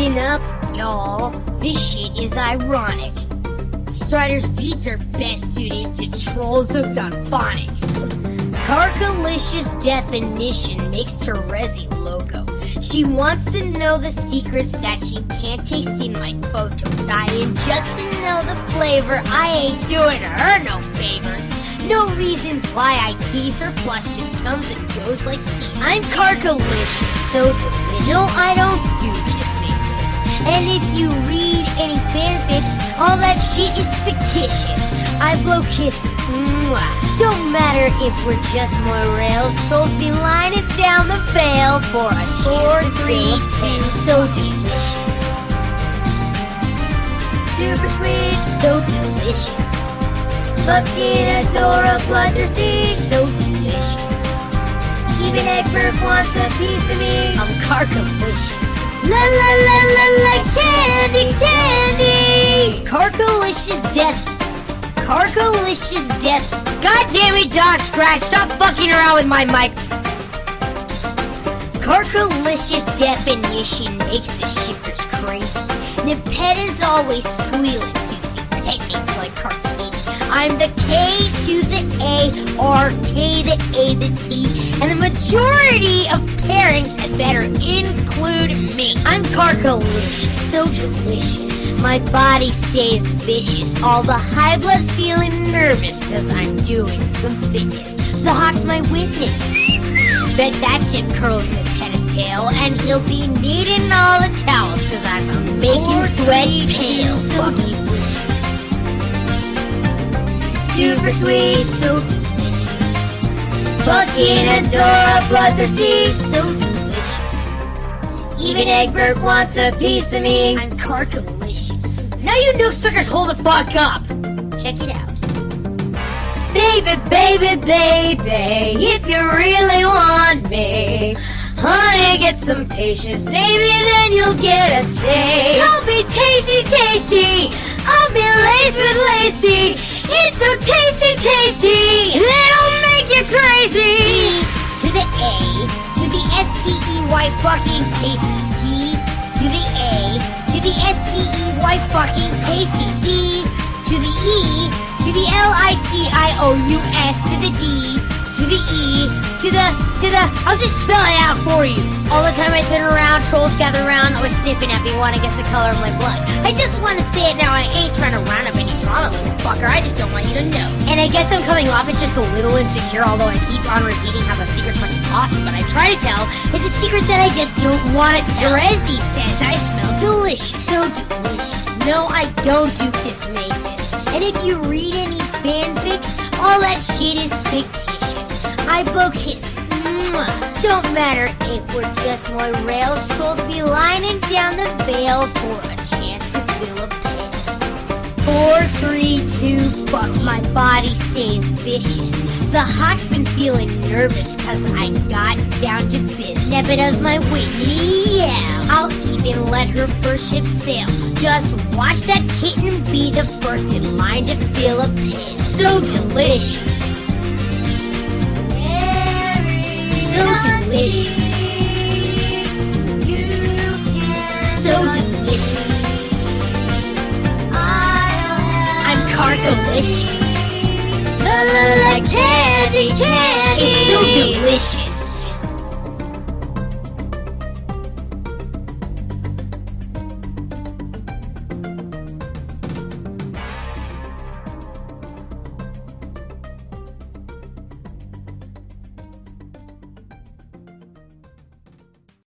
Listen up, y'all. This shit is ironic. Strider's beats are best suited to trolls hooked on phonics. Karkalicious definition makes Terezi loco. She wants to know the secrets that she can't taste in my photo. Dying just to know the flavor. I ain't doing her no favors. No reasons why I tease her. Flush just comes and goes like seeds. I'm Karkalicious, so delicious. No, I don't do kisses. And if you read any fanfics, all that shit is fictitious. I blow kisses. Mwah. Don't matter if we're just more rails. Trolls be lining down the veil for a chance to feel a pen. So delicious. Super sweet, so delicious. Fucking adore a bloodthirsty, so delicious. Even Egbert wants a piece of me. I'm Karkalicious. La la la la la, candy, candy. Karkalicious death. Karkalicious death. God damn it, Doc Scratch, stop fucking around with my mic. Karkalicious definition makes the shippers crazy. Nipet is always squealing. You see pet names like Karkat. I'm the K to the A, or K the A the T, and the majority of pairings had better include me. I'm Karkalicious, so delicious. My body stays vicious. All the high blood's feeling nervous, cause I'm doing some fitness. The Hawk's my witness. Bet that shit curls in the tennis tail, and he'll be needing all the towels, cause I'm making sweat pale. So delicious. Super sweet, so delicious. Fucking adore a bloodthirsty, so delicious. Even Egbert wants a piece of me. I'm Karkalicious. Now you nuke suckers hold the fuck up. Check it out. Baby, baby, baby, if you really want me, honey, get some patience, baby, then you'll get a taste. I'll be tasty, tasty. I'll be laced with lacy. It's so tasty, tasty. It'll make you crazy. T to the A, to the S-T-E-Y fucking tasty. T to the A, to the S-T-E-Y fucking tasty. D to the E, to the L-I-C-I-O-U-S, to the D, to the E, to the, I'll just spell it out for you. All the time I turn around, trolls gather around, always sniffing at me, wanna guess the color of my blood. I just wanna say it now, I ain't trying to round up any drama, little fucker, I just don't want you to know. And I guess I'm coming off as just a little insecure, although I keep on repeating how the secret's fucking awesome, but I try to tell, it's a secret that I just don't wanna tell. Terezi says I smell delicious. So delicious. No, I don't do kismasis. And if you read any fanfics, all that shit is fictitious. I blow kisses. Mwah. Don't matter if we're just more rails. Trolls be lining down the veil for a chance to fill a pit. 4, 3, 2, fuck. My body stays vicious. The Hawk's been feeling nervous cause I got down to business. Nebeda's my Whitney, yeah. I'll even let her first ship sail. Just watch that kitten be the first in line to fill a pit. So delicious. So delicious. So delicious. I'm Karkalicious. La la la, candy, candy. It's so delicious.